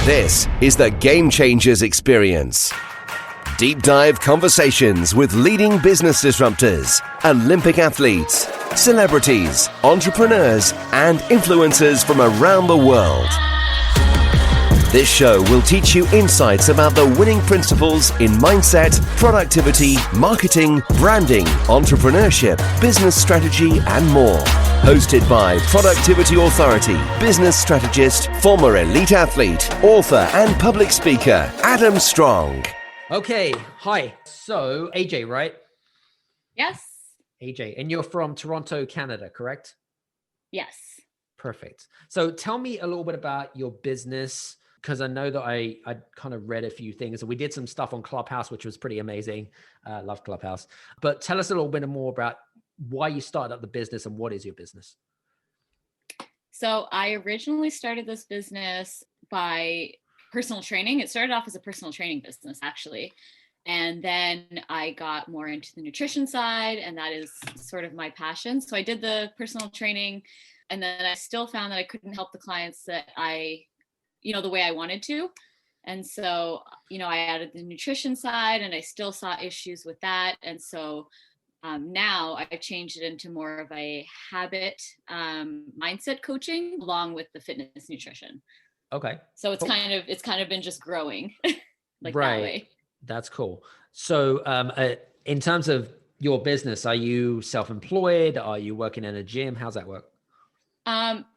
This is the Game Changers Experience. Deep dive conversations with leading business disruptors, Olympic athletes, celebrities, entrepreneurs, and influencers from around the world. This show will teach you insights about the winning principles in mindset, productivity, marketing, branding, entrepreneurship, business strategy, and more. Hosted by Productivity Authority, business strategist, former elite athlete, author, and public speaker, Adam Strong. Okay, hi. So, AJ, right? Yes. AJ, and you're from Toronto, Canada, correct? Yes. Perfect. So tell me a little bit about your business, because I know that I kind of read a few things. We did some stuff on Clubhouse, which was pretty amazing. Love Clubhouse. But tell us a little bit more about why you started up the business and what is your business? So I originally started this business by personal training. It started off as a personal training business, actually. And then I got more into the nutrition side, and that is sort of my passion. So I did the personal training, and then I still found that I couldn't help the clients that the way I wanted to. And so, I added the nutrition side, and I still saw issues with that. And so now I've changed it into more of a habit mindset coaching along with the fitness nutrition. Okay. So it's kind of been just growing like right. That way. That's cool. So in terms of your business, are you self-employed? Are you working in a gym? How's that work?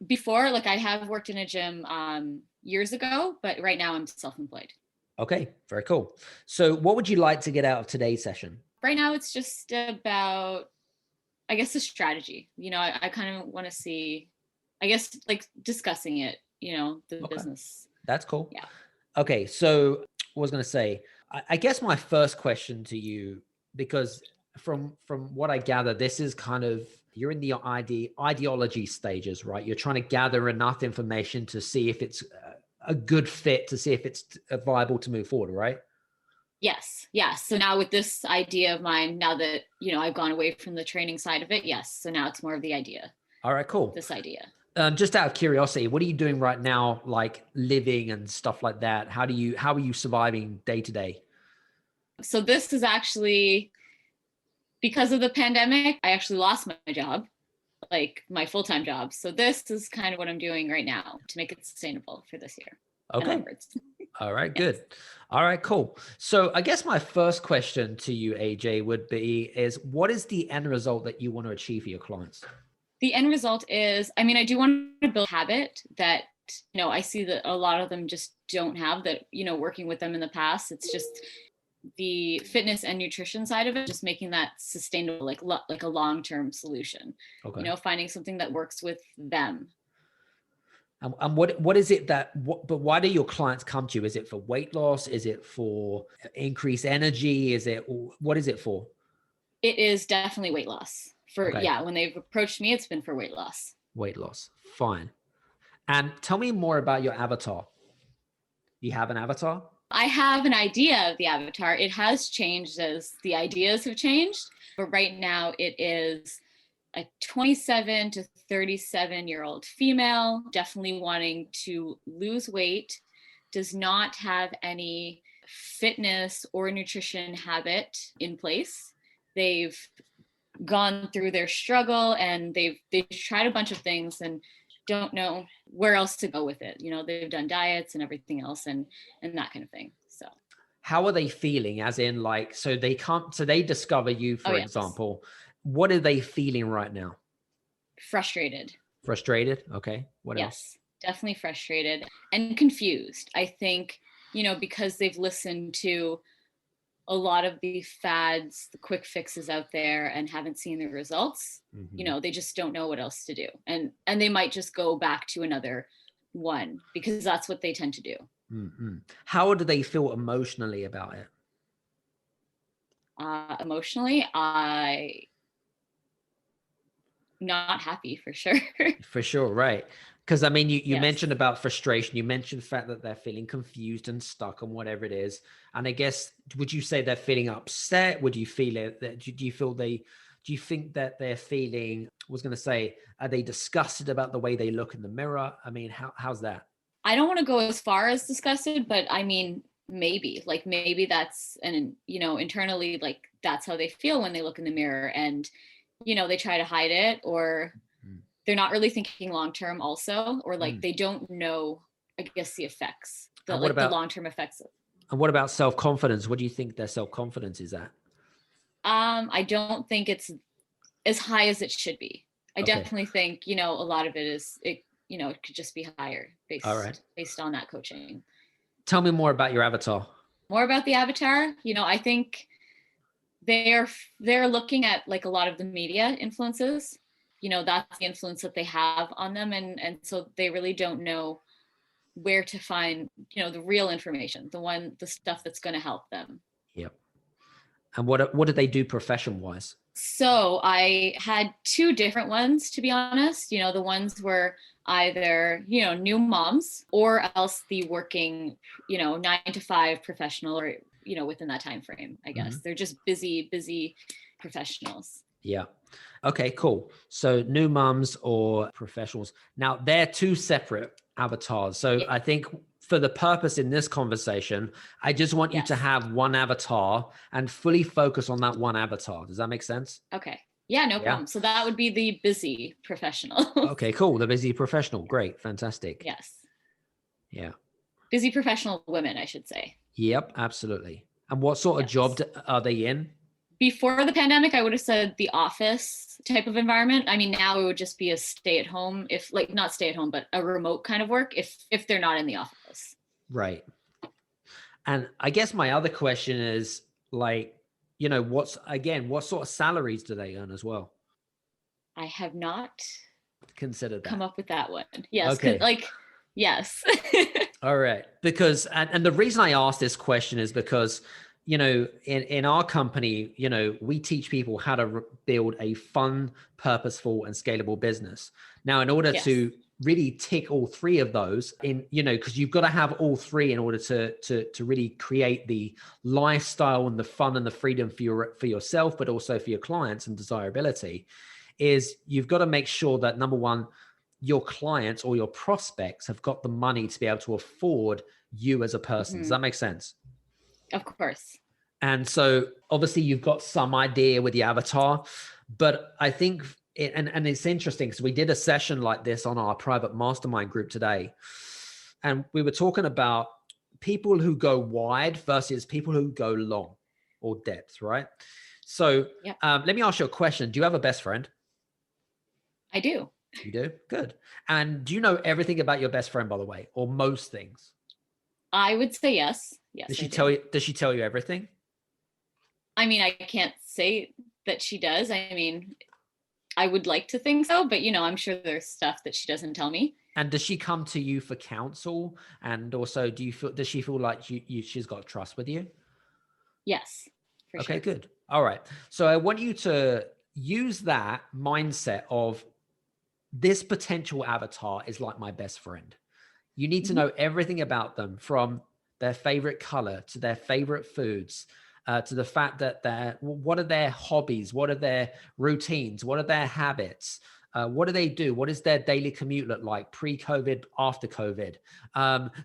Before, I have worked in a gym years ago, but right now I'm self-employed. Okay, very cool. So what would you like to get out of today's session? Right now, it's just about, I guess, the strategy. I kind of want to see, I guess, discussing it, the business. That's cool. Yeah. Okay, so I was going to say, I guess my first question to you, because from what I gather, this is kind of, you're in the ideology stages, right? You're trying to gather enough information to see if it's a good fit, to see if it's viable to move forward, right? Yes. So now with this idea of mine, now that, I've gone away from the training side of it. Yes. So now it's more of the idea. All right, cool. This idea. Just out of curiosity, what are you doing right now? Like living and stuff like that. How are you surviving day to day? So this is actually because of the pandemic. I actually lost my job, my full-time job. So this is kind of what I'm doing right now to make it sustainable for this year. Okay. All right, good. Yes. All right, cool. So I guess my first question to you, AJ, is what is the end result that you want to achieve for your clients? The end result is, I do want to build a habit that, I see that a lot of them just don't have that, working with them in the past. It's just the fitness and nutrition side of it, just making that sustainable, like a long-term solution. Okay. Finding something that works with them. And what is it but why do your clients come to you? Is it for weight loss? Is it for increased energy? What is it for? It is definitely weight loss. When they've approached me, it's been for weight loss. Weight loss. Fine. And tell me more about your avatar. You have an avatar? I have an idea of the avatar. It has changed as the ideas have changed, but right now it is a 27 to 37-year-old female, definitely wanting to lose weight, does not have any fitness or nutrition habit in place. They've gone through their struggle and they've tried a bunch of things and don't know where else to go with it. They've done diets and everything else and that kind of thing. So how are they feeling? As in so they discover you, for example, what are they feeling right now? Frustrated. Frustrated. Okay. What else? Yes, definitely frustrated and confused. I think, because they've listened to a lot of the fads, the quick fixes out there and haven't seen the results, they just don't know what else to do. And they might just go back to another one because that's what they tend to do. Mm-hmm. How do they feel emotionally about it? Emotionally, not happy for sure. For sure, right. Because you Yes. mentioned about frustration. You mentioned the fact that they're feeling confused and stuck on whatever it is. And I guess, would you say they're feeling upset? Would you feel it? Do you think that they're feeling, are they disgusted about the way they look in the mirror? How's that? I don't want to go as far as disgusted, but I mean, maybe that's, and internally, like that's how they feel when they look in the mirror, and they try to hide it, or they're not really thinking long term also, or like they don't know, I guess, the effects, the long-term effects. And what about self-confidence? What do you think their self-confidence is at? I don't think it's as high as it should be. I definitely think, a lot of it is, it could just be higher based on that coaching. Tell me more about your avatar. More about the avatar. I think they're looking at like a lot of the media influences. That's the influence that they have on them. And so they really don't know where to find, the real information, the stuff that's going to help them. Yep. And what did they do profession wise? So I had two different ones, to be honest. The ones were either, new moms, or else the working, 9-to-5 professional, or, within that time frame, I guess. They're just busy professionals. Yeah. Okay, cool. So new moms or professionals. Now they're two separate avatars. So I think for the purpose in this conversation, I just want you to have one avatar and fully focus on that one avatar. Does that make sense? Okay. Yeah, no problem. So that would be the busy professional. Okay, cool. The busy professional. Great. Fantastic. Yes. Yeah. Busy professional women, I should say. Yep, absolutely. And what sort of job are they in? Before the pandemic, I would have said the office type of environment. I mean, now it would just be a stay-at-home, if like not stay-at-home, but a remote kind of work if they're not in the office. Right. And I guess my other question is like, what sort of salaries do they earn as well? I have not considered that. Come up with that one. Yes. Okay. Yes. All right. Because, and the reason I asked this question is because, in our company, we teach people how to build a fun, purposeful, and scalable business. Now, in order to really tick all three of those because you've got to have all three in order to really create the lifestyle and the fun and the freedom for yourself, but also for your clients and desirability, is you've got to make sure that number one, your clients or your prospects have got the money to be able to afford you as a person. Does that make sense? Of course. And so obviously you've got some idea with the avatar, but I think, and it's interesting because we did a session like this on our private mastermind group today. And we were talking about people who go wide versus people who go long or depth, right? So let me ask you a question. Do you have a best friend? I do. You do? Good. And do you know everything about your best friend, by the way, or most things? I would say yes. Yes. Does she tell you everything? I mean, I can't say that she does. I mean, I would like to think so, but I'm sure there's stuff that she doesn't tell me. And does she come to you for counsel? And also, does she feel like she's got trust with you? Yes. For okay, sure. Good. All right. So I want you to use that mindset of this potential avatar is like my best friend. You need to know everything about them, from their favorite color to their favorite foods, to the fact that what are their hobbies? What are their routines? What are their habits? What do they do? What does their daily commute look like pre-COVID, after COVID?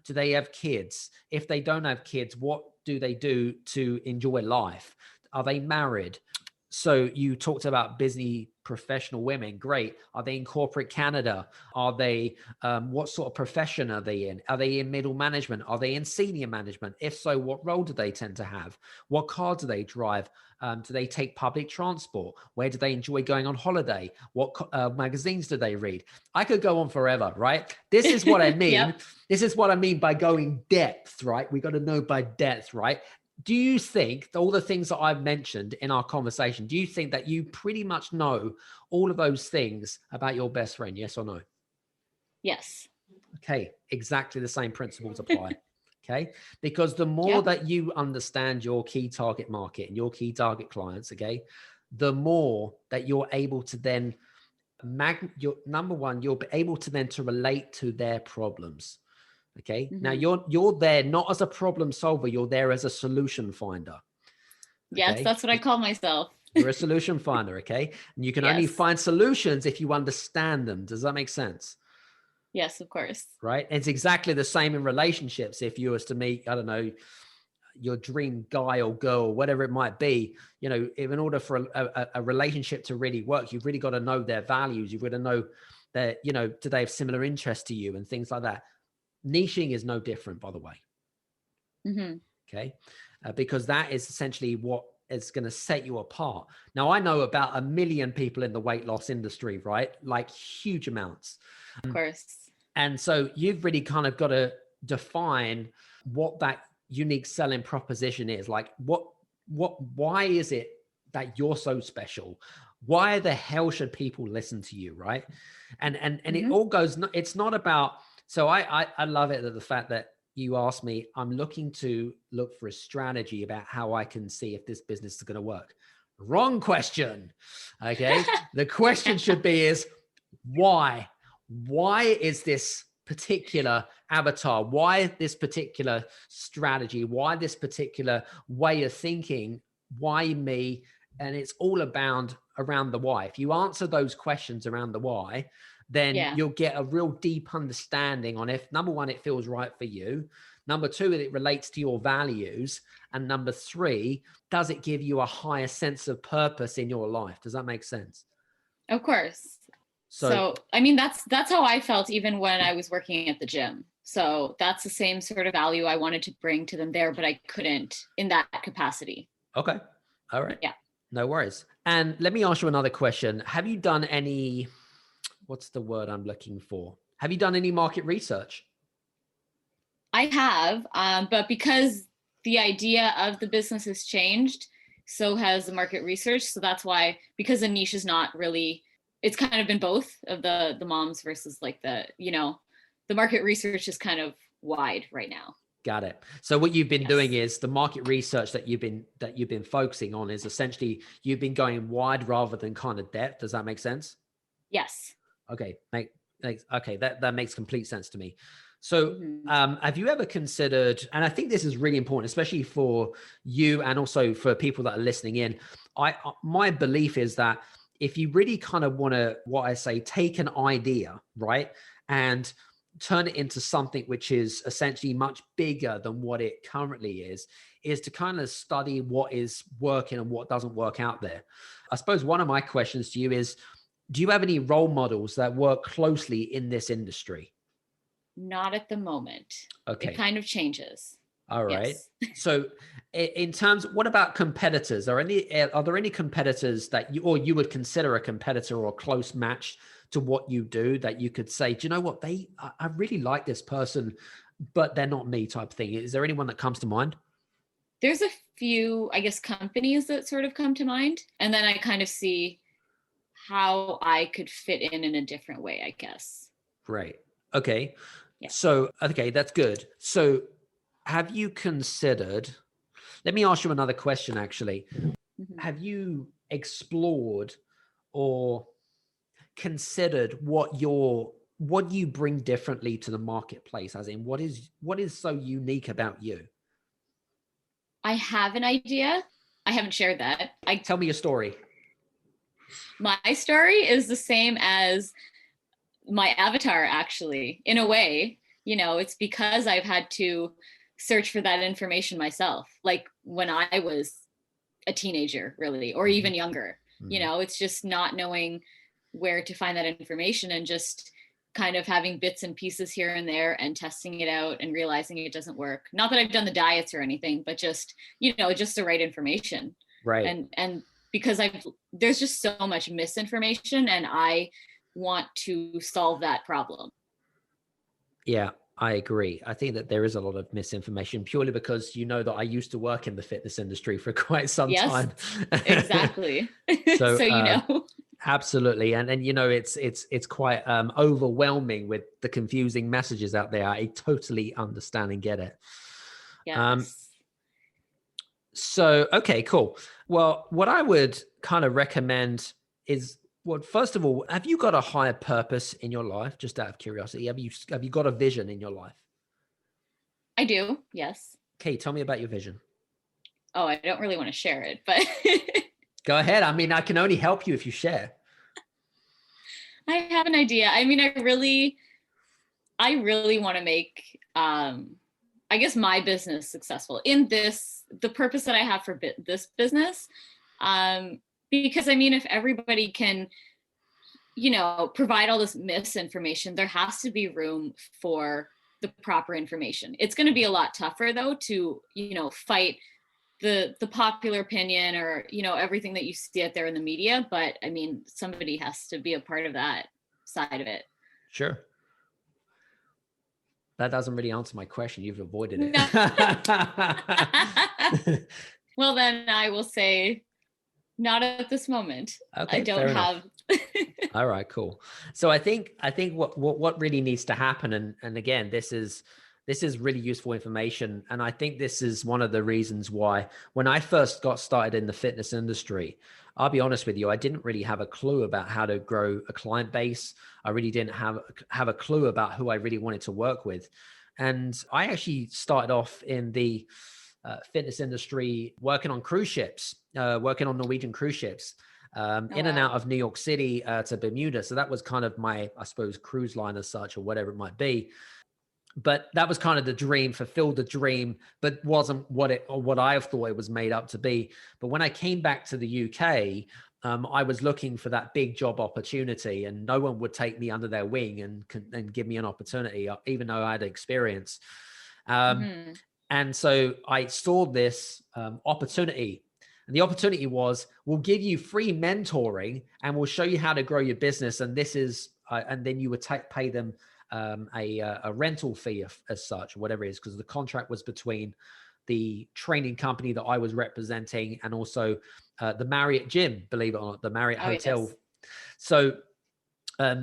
Do they have kids? If they don't have kids, what do they do to enjoy life? Are they married? So you talked about busy professional women. Great. Are they in corporate Canada? Are they, what sort of profession are they in? Are they in middle management? Are they in senior management? If so, what role do they tend to have? What car do they drive? Do they take public transport? Where do they enjoy going on holiday? What magazines do they read? I could go on forever, right? This is what I mean. This is what I mean by going depth, right? We got to know by depth, right? Do you think all the things that I've mentioned in our conversation, do you think that you pretty much know all of those things about your best friend? Yes or no? Yes. Okay. Exactly the same principles apply. Okay. Because the more that you understand your key target market and your key target clients, okay, the more that you're able to then number one, you'll be able to then to relate to their problems. Okay. Now you're there not as a problem solver. You're there as a solution finder. Okay? Yes. That's what I call myself. You're a solution finder. Okay. And you can only find solutions if you understand them. Does that make sense? Yes, of course. Right. It's exactly the same in relationships. If you was to meet, I don't know, your dream guy or girl, whatever it might be, you know, in order for a relationship to really work, you've really got to know their values. You've got to know that, you know, do they have similar interests to you and things like that. Niching is no different, by the way. Mm-hmm. Okay. Because that is essentially what is going to set you apart. Now, I know about 1 million people in the weight loss industry, right? Like huge amounts. Of course. And so you've really kind of got to define what that unique selling proposition is. Like why is it that you're so special? Why the hell should people listen to you? Right. And it all goes, it's not about, so I love it that the fact that you asked me, I'm looking to look for a strategy about how I can see if this business is going to work. Wrong question. Okay. The question should be is why? Why is this particular avatar? Why this particular strategy? Why this particular way of thinking? Why me? And it's all around the why. If you answer those questions around the why, then you'll get a real deep understanding on if, number one, it feels right for you. Number two, it relates to your values. And number three, does it give you a higher sense of purpose in your life? Does that make sense? Of course. So I mean, that's how I felt even when I was working at the gym. So that's the same sort of value I wanted to bring to them there, but I couldn't in that capacity. Okay. All right. Yeah. No worries. And let me ask you another question. Have you done any, what's the word I'm looking for? Have you done any market research? I have, but because the idea of the business has changed, so has the market research. So that's why, because the niche is not really, it's kind of been both of the moms versus like the, you know, the market research is kind of wide right now. Got it. So what you've been doing is the market research that you've been focusing on is essentially you've been going wide rather than kind of depth. Does that make sense? Yes. Okay. Okay. That makes complete sense to me. So have you ever considered, and I think this is really important, especially for you and also for people that are listening in, my belief is that if you really kind of want to, what I say, take an idea, right, and turn it into something which is essentially much bigger than what it currently is to kind of study what is working and what doesn't work out there. I suppose one of my questions to you is, do you have any role models that work closely in this industry? Not at the moment. Okay. It kind of changes. All right. Yes. So in terms, what about competitors? Are there any competitors that you would consider a competitor or a close match to what you do that you could say, do you know what, I really like this person, but they're not me type thing? Is there anyone that comes to mind? There's a few, I guess, companies that sort of come to mind. And then I kind of see how I could fit in a different way, I guess. Right. Okay. Yeah. So, okay, that's good. So have you considered, let me ask you another question, actually. Mm-hmm. Have you explored or considered what you bring differently to the marketplace? As in, what is so unique about you? I have an idea. I haven't shared that. Tell me your story. My story is the same as my avatar, actually, in a way. You know, it's because I've had to search for that information myself, like when I was a teenager, really, or even younger. Mm-hmm. You know, it's just not knowing where to find that information and just kind of having bits and pieces here and there and testing it out and realizing it doesn't work. Not that I've done the diets or anything, but just, you know, just the right information. Right. And because there's just so much misinformation and I want to solve that problem. Yeah, I agree. I think that there is a lot of misinformation purely because you know that I used to work in the fitness industry for quite some time. Exactly. So you know. Absolutely. And you know, it's quite overwhelming with the confusing messages out there. I totally understand and get it. Yes. So, okay, cool. Well, what I would kind of recommend is, well, first of all, have you got a higher purpose in your life? Just out of curiosity, have you got a vision in your life? I do. Yes. Okay. Tell me about your vision. Oh, I don't really want to share it, but go ahead. I mean, I can only help you if you share. I have an idea. I mean, I really I really want to make, I guess, my business successful in the purpose that I have for this business. Because I mean, if everybody can, provide all this misinformation, there has to be room for the proper information. It's going to be a lot tougher though to, fight the popular opinion or, everything that you see out there in the media. But I mean, somebody has to be a part of that side of it. Sure. That doesn't really answer my question. You've avoided it. No. Well, then I will say not at this moment. Okay, I don't have. All right, cool. So I think what really needs to happen, and again, this is really useful information. And I think this is one of the reasons why when I first got started in the fitness industry, I'll be honest with you, I didn't really have a clue about how to grow a client base. I really didn't have a clue about who I really wanted to work with. And I actually started off in the fitness industry, working on cruise ships, working on Norwegian cruise ships, in and out of New York City to Bermuda. So that was kind of my, I suppose, cruise line as such, or whatever it might be. But that was kind of the dream, fulfilled the dream, but wasn't what I thought it was made up to be. But when I came back to the UK, I was looking for that big job opportunity, and no one would take me under their wing and give me an opportunity, even though I had experience. And so I saw this opportunity. And the opportunity was, we'll give you free mentoring and we'll show you how to grow your business. And this is, and then you would pay them a rental fee as such, or whatever it is, because the contract was between the training company that I was representing and also the Marriott gym, believe it or not, the Marriott Hotel. Yes.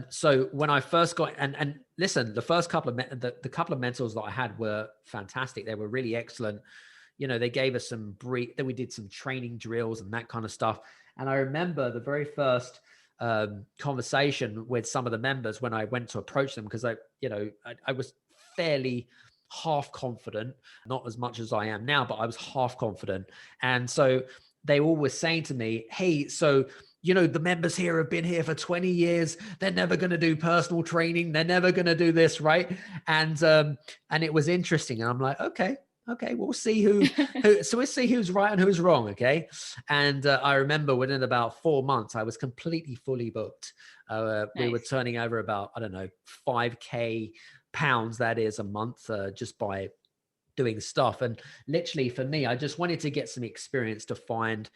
So when I first got, and listen, the first couple of the couple of mentors that I had were fantastic. They were really excellent. They gave us some brief, then we did some training drills and that kind of stuff. And I remember the very first conversation with some of the members when I went to approach them, because I was fairly half confident, not as much as I am now, but I was half confident. And so they all were saying to me, hey, so the members here have been here for 20 years. They're never going to do personal training. They're never going to do this, right? And it was interesting. And I'm like, okay, we'll see so we'll see who's right and who's wrong. Okay. And I remember within about 4 months, I was completely fully booked. Nice. We were turning over about, I don't know, 5K pounds, that is, a month, just by doing stuff. And literally for me, I just wanted to get some experience to find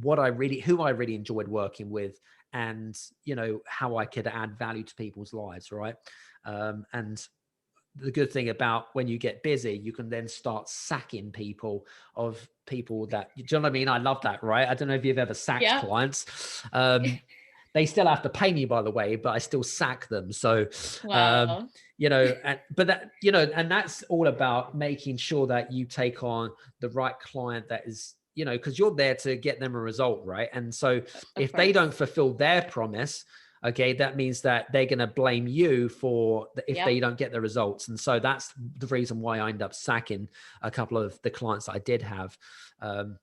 who I really enjoyed working with, and how I could add value to people's lives, right? And the good thing about when you get busy, you can then start sacking people that, do you know what I mean? I love that, right? I don't know if you've ever sacked clients. They still have to pay me, by the way, but I still sack them. So, wow. And that's all about making sure that you take on the right client that is, because you're there to get them a result, right? And so if they don't fulfill their promise, okay, that means that they're going to blame you if they don't get the results. And so that's the reason why I ended up sacking a couple of the clients that I did have. And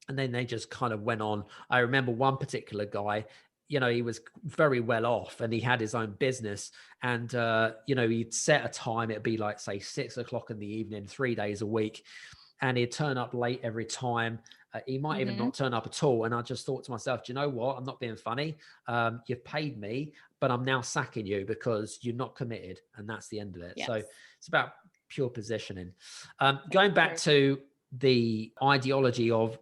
then they just kind of went on. I remember one particular guy, he was very well off and he had his own business, and, he'd set a time. It'd be like, say, 6 o'clock in the evening, 3 days a week. And he'd turn up late every time. He might even not turn up at all. And I just thought to myself, do you know what? I'm not being funny. You've paid me, but I'm now sacking you because you're not committed. And that's the end of it. Yes. So it's about pure positioning. Going back to the ideology of,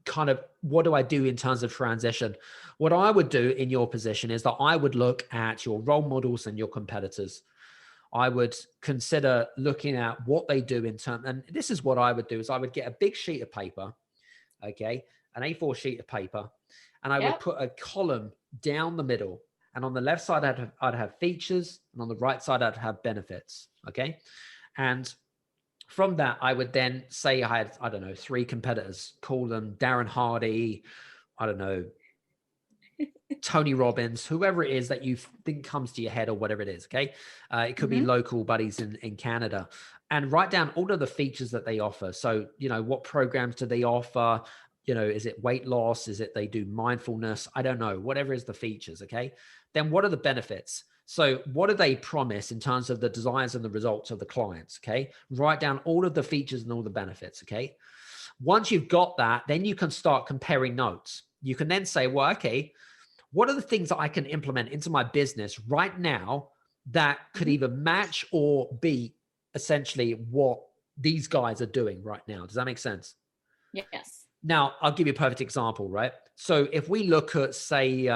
kind of what do I do in terms of transition? What I would do in your position is that I would look at your role models and your competitors. I would consider looking at what they do and this is what I would do, is I would get a big sheet of paper, okay, an A4 sheet of paper, and I would put a column down the middle, and on the left side, I'd have features, and on the right side, I'd have benefits, okay? And from that, I would then say I had, I don't know, 3 competitors, call them Darren Hardy, I don't know, Tony Robbins, whoever it is that you think comes to your head, or whatever it is. Okay. It could be local buddies in Canada, and write down all of the features that they offer. So, what programs do they offer? Is it weight loss? Is it they do mindfulness? I don't know, whatever is the features. Okay. Then what are the benefits? So what do they promise in terms of the desires and the results of the clients? Okay. Write down all of the features and all the benefits. Okay. Once you've got that, then you can start comparing notes. You can then say, well, okay, what are the things that I can implement into my business right now that could either match or beat essentially what these guys are doing right now? Does that make sense? Yes. Now, I'll give you a perfect example, right? So if we look at, say,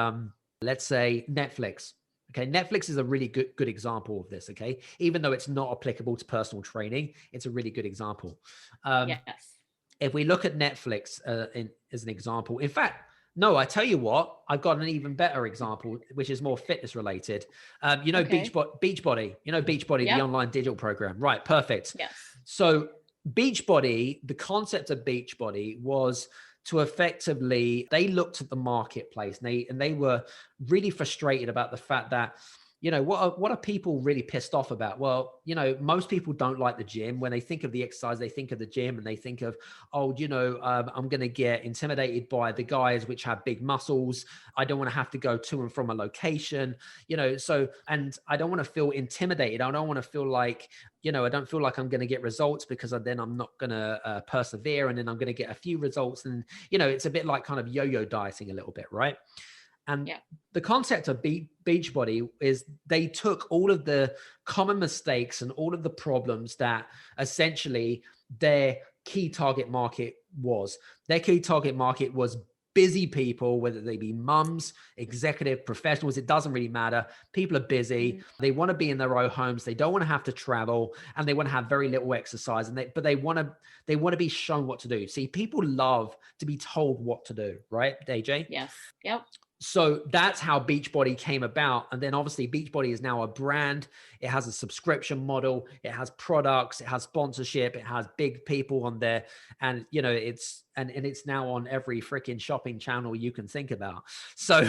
let's say Netflix. Okay, Netflix is a really good example of this. Okay, even though it's not applicable to personal training, it's a really good example. Yes. If we look at Netflix as an example, in fact, no, I tell you what, I've got an even better example, which is more fitness related. Okay. Beachbody, Beachbody, the Yep. online digital program, right? Perfect. Yes. So Beachbody, the concept of Beachbody was to effectively, they looked at the marketplace and they were really frustrated about the fact that, what are people really pissed off about? Well, most people don't like the gym. When they think of the exercise, they think of the gym and they think of, I'm going to get intimidated by the guys which have big muscles. I don't want to have to go to and from a location, and I don't want to feel intimidated. I don't want to feel like, I don't feel like I'm going to get results because then I'm not going to persevere. And then I'm going to get a few results. And, it's a bit like kind of yo-yo dieting a little bit, right? And the concept of Beachbody is they took all of the common mistakes and all of the problems that essentially their key target market was. Their key target market was busy people, whether they be mums, executive, professionals, it doesn't really matter. People are busy. They want to be in their own homes. They don't want to have to travel, and they want to have very little exercise. But they want to be shown what to do. See, people love to be told what to do, right, AJ? Yes. Yep. So that's how Beachbody came about. And then obviously Beachbody is now a brand. It has a subscription model. It has products. It has sponsorship. It has big people on there. And, it's now on every freaking shopping channel you can think about. So,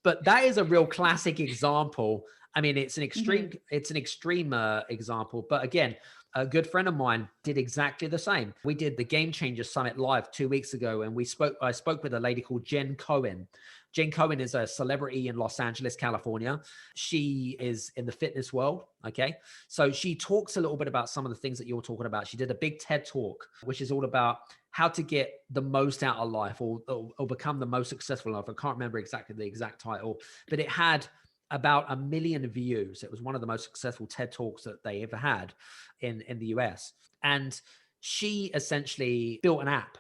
but that is a real classic example. I mean, it's an extreme example. But again, a good friend of mine did exactly the same. We did the Game Changer Summit live 2 weeks ago, and I spoke with a lady called Jen Cohen. Jen Cohen is a celebrity in Los Angeles, California. She is in the fitness world. Okay. So she talks a little bit about some of the things that you're talking about. She did a big TED talk, which is all about how to get the most out of life or become the most successful in life. I can't remember exactly the exact title, but it had about 1 million views. It was one of the most successful TED talks that they ever had in the US. And she essentially built an app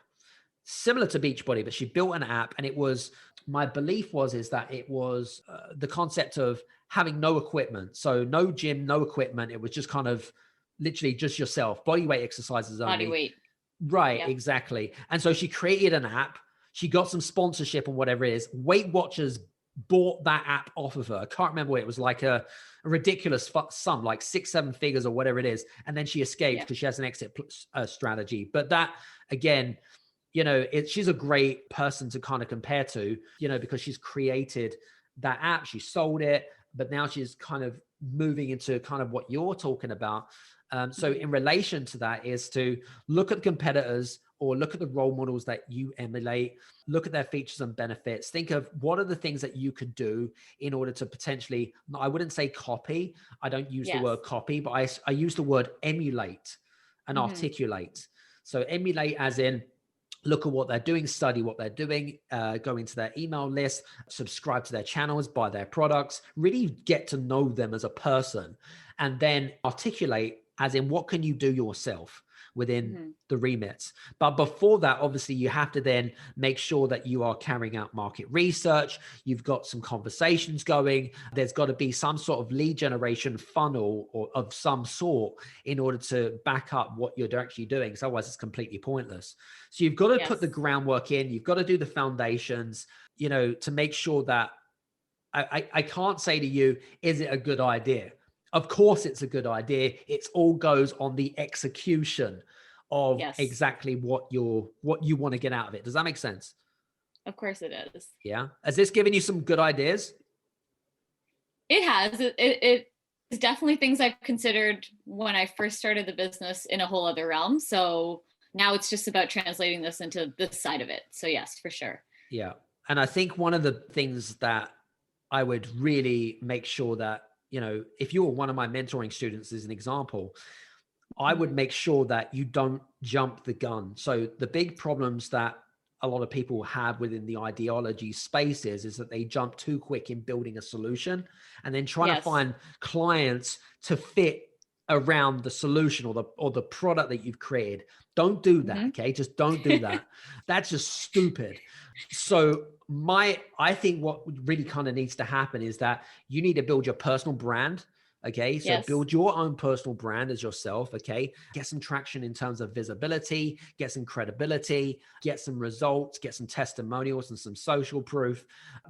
similar to Beachbody, but she built an app, and it was, my belief is that it was the concept of having no equipment. So no gym, no equipment. It was just kind of literally just yourself, body weight exercises only. Body weight. Right, exactly. And so she created an app. She got some sponsorship or whatever it is. Weight Watchers bought that app off of her. I can't remember what it was, like a ridiculous sum, like 6-7 figures or whatever it is. And then she escaped because she has an exit strategy. But that, again, she's a great person to kind of compare to, because she's created that app, she sold it, but now she's kind of moving into kind of what you're talking about. So in relation to that is to look at competitors or look at the role models that you emulate, look at their features and benefits. Think of what are the things that you could do in order to potentially, I wouldn't say copy. I don't use the word copy, but I use the word emulate and articulate. So emulate as in, look at what they're doing, study what they're doing, go into their email list, subscribe to their channels, buy their products, really get to know them as a person, and then articulate as in what can you do yourself within the remits. But before that, obviously, you have to then make sure that you are carrying out market research. You've got some conversations going. There's got to be some sort of lead generation funnel or of some sort in order to back up what you're actually doing. So otherwise, it's completely pointless. So you've got to put the groundwork in. You've got to do the foundations, to make sure that I can't say to you, is it a good idea? Of course, it's a good idea. It all goes on the execution of exactly what you want to get out of it. Does that make sense? Of course it is. Yeah. Has this given you some good ideas? It has. It is definitely things I've considered when I first started the business in a whole other realm. So now it's just about translating this into this side of it. So yes, for sure. Yeah. And I think one of the things that I would really make sure that, if you were one of my mentoring students as an example, I would make sure that you don't jump the gun. So the big problems that a lot of people have within the ideology spaces is that they jump too quick in building a solution and then trying to find clients to fit around the solution or the product that you've created. Don't do that. Okay. Just don't do that. That's just stupid. So I think what really kind of needs to happen is that you need to build your personal brand. Okay. So build your own personal brand as yourself. Okay. Get some traction in terms of visibility, get some credibility, get some results, get some testimonials and some social proof.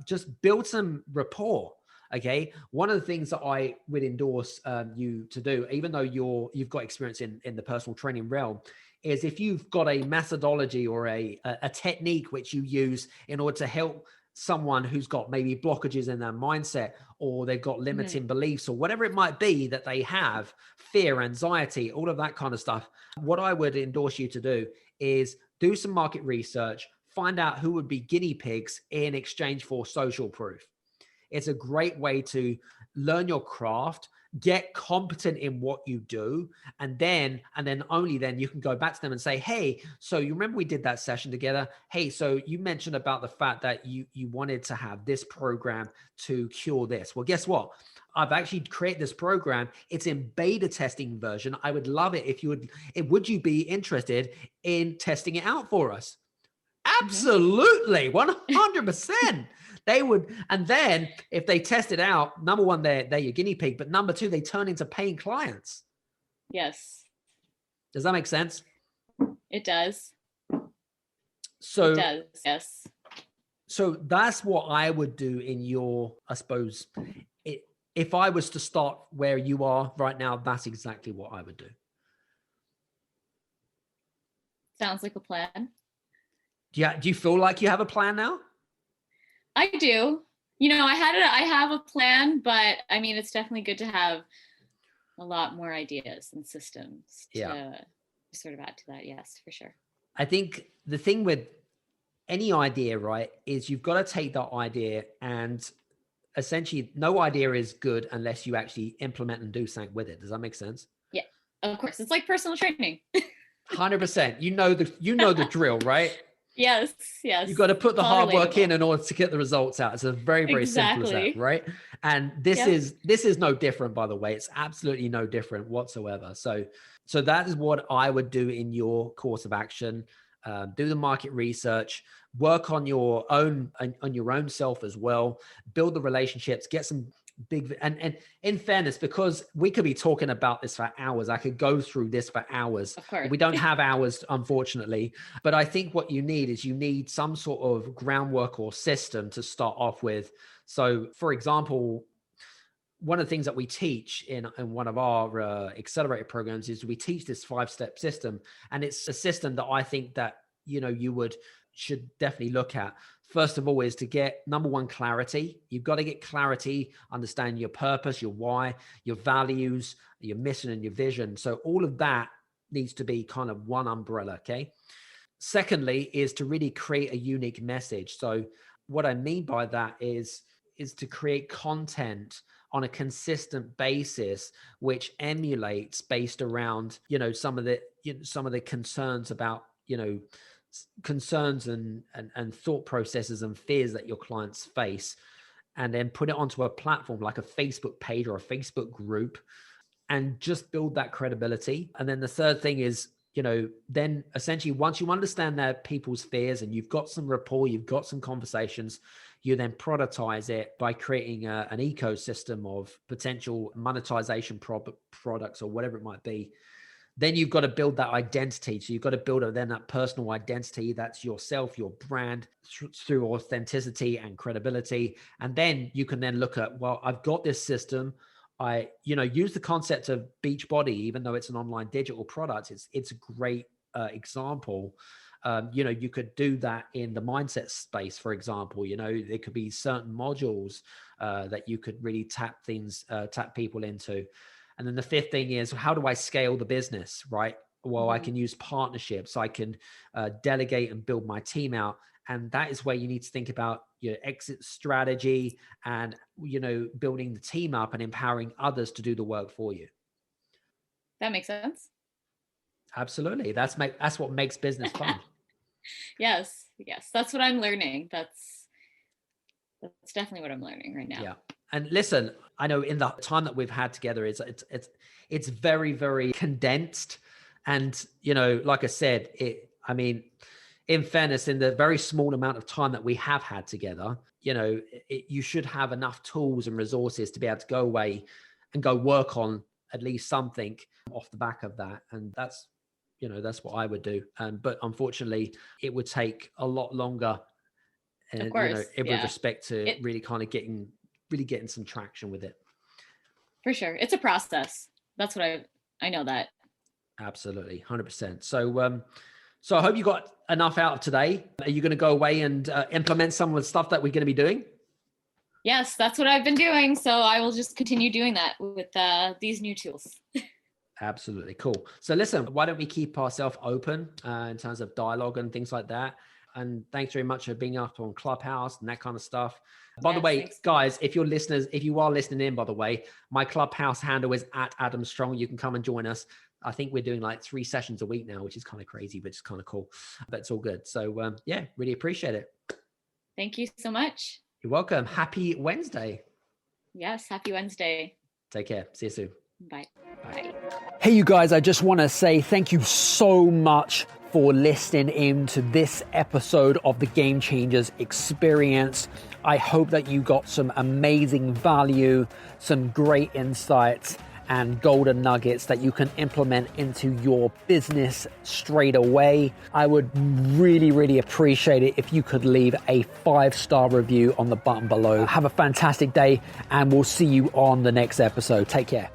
Just build some rapport. Okay. One of the things that I would endorse you to do, even though you've got experience in the personal training realm, is if you've got a methodology or a technique which you use in order to help someone who's got maybe blockages in their mindset, or they've got limiting beliefs, or whatever it might be that they have, fear, anxiety, all of that kind of stuff. What I would endorse you to do is do some market research, find out who would be guinea pigs in exchange for social proof. It's a great way to learn your craft, get competent in what you do, and then only then you can go back to them and say, hey, so you remember we did that session together? Hey, so you mentioned about the fact that you wanted to have this program to cure this. Well, guess what? I've actually created this program. It's in beta testing version. I would love it if you would you be interested in testing it out for us? Absolutely. 100%. They would. And then if they test it out, number one, they're your guinea pig, but number two, they turn into paying clients. Yes. Does that make sense? It does. So it does. Yes. So that's what I would do in your, I suppose, if I was to start where you are right now, that's exactly what I would do. Sounds like a plan. Yeah. Do you feel like you have a plan now? I do. I have a plan, but I mean, it's definitely good to have a lot more ideas and systems to sort of add to that. Yes, for sure. I think the thing with any idea, right, is you've got to take that idea, and essentially no idea is good unless you actually implement and do something with it. Does that make sense? Yeah, of course. It's like personal training. 100%. You know the drill, right? Yes. You've got to put the hard work in order to get the results out. It's a very, very simple as that, right? And this is no different, by the way. It's absolutely no different whatsoever. So that is what I would do in your course of action. Do the market research, work on your own self as well, build the relationships, get some big, and in fairness, because we could be talking about this for hours, I could go through this for hours. Of course. We don't have hours, unfortunately, but I think what you need some sort of groundwork or system to start off with. So for example, one of the things that we teach in one of our accelerator programs is we teach this 5-step system, and it's a system that I think that should definitely look at. First of all is to get, number one, clarity. You've got to get clarity, understand your purpose, your why, your values, your mission and your vision. So all of that needs to be kind of one umbrella. Okay. Secondly is to really create a unique message. So what I mean by that is to create content on a consistent basis, which emulates based around, some of the concerns about, concerns and thought processes and fears that your clients face, and then put it onto a platform like a Facebook page or a Facebook group, and just build that credibility. And then the third thing is, then essentially once you understand that people's fears and you've got some rapport, you've got some conversations, you then productize it by creating an ecosystem of potential monetization products or whatever it might be. Then you've got to build that identity. So you've got to build that personal identity. That's yourself, your brand, through authenticity and credibility. And then you can then look at, well, I've got this system. I, use the concept of Beachbody, even though it's an online digital product. It's a great example. You could do that in the mindset space, for example. There could be certain modules that you could really tap people into. And then the fifth thing is, how do I scale the business, right? Well, I can use partnerships. I can delegate and build my team out And that is where you need to think about your exit strategy and, building the team up and empowering others to do the work for you. That makes sense. Absolutely. That's what makes business fun. Yes. That's what I'm learning. That's definitely what I'm learning right now. Yeah. And listen, I know in the time that we've had together, it's very, very condensed. And, like I said, in fairness, in the very small amount of time that we have had together, you should have enough tools and resources to be able to go away and go work on at least something off the back of that. And that's what I would do. But unfortunately, it would take a lot longer. And, of course, with respect to really kind of getting some traction with it. For sure. It's a process. That's what I know that. Absolutely. 100%. So I hope you got enough out of today. Are you going to go away and implement some of the stuff that we're going to be doing? Yes, that's what I've been doing. So I will just continue doing that with these new tools. Absolutely. Cool. So listen, why don't we keep ourselves open in terms of dialogue and things like that? And thanks very much for being up on Clubhouse and that kind of stuff. By the way, thanks. guys, if you are listening in, by the way, my Clubhouse handle is @AdamStrong. You can come and join us. I think we're doing like 3 sessions a week now, which is kind of crazy, but it's kind of cool. But it's all good. So really appreciate it. Thank you so much. You're welcome. Happy Wednesday. Yes. Happy Wednesday. Take care. See you soon. Bye. Bye. Hey, you guys, I just want to say thank you so much for listening in to this episode of the Game Changers Experience. I hope that you got some amazing value, some great insights, and golden nuggets that you can implement into your business straight away. I would really, really appreciate it if you could leave a 5-star review on the button below. Have a fantastic day, and we'll see you on the next episode. Take care.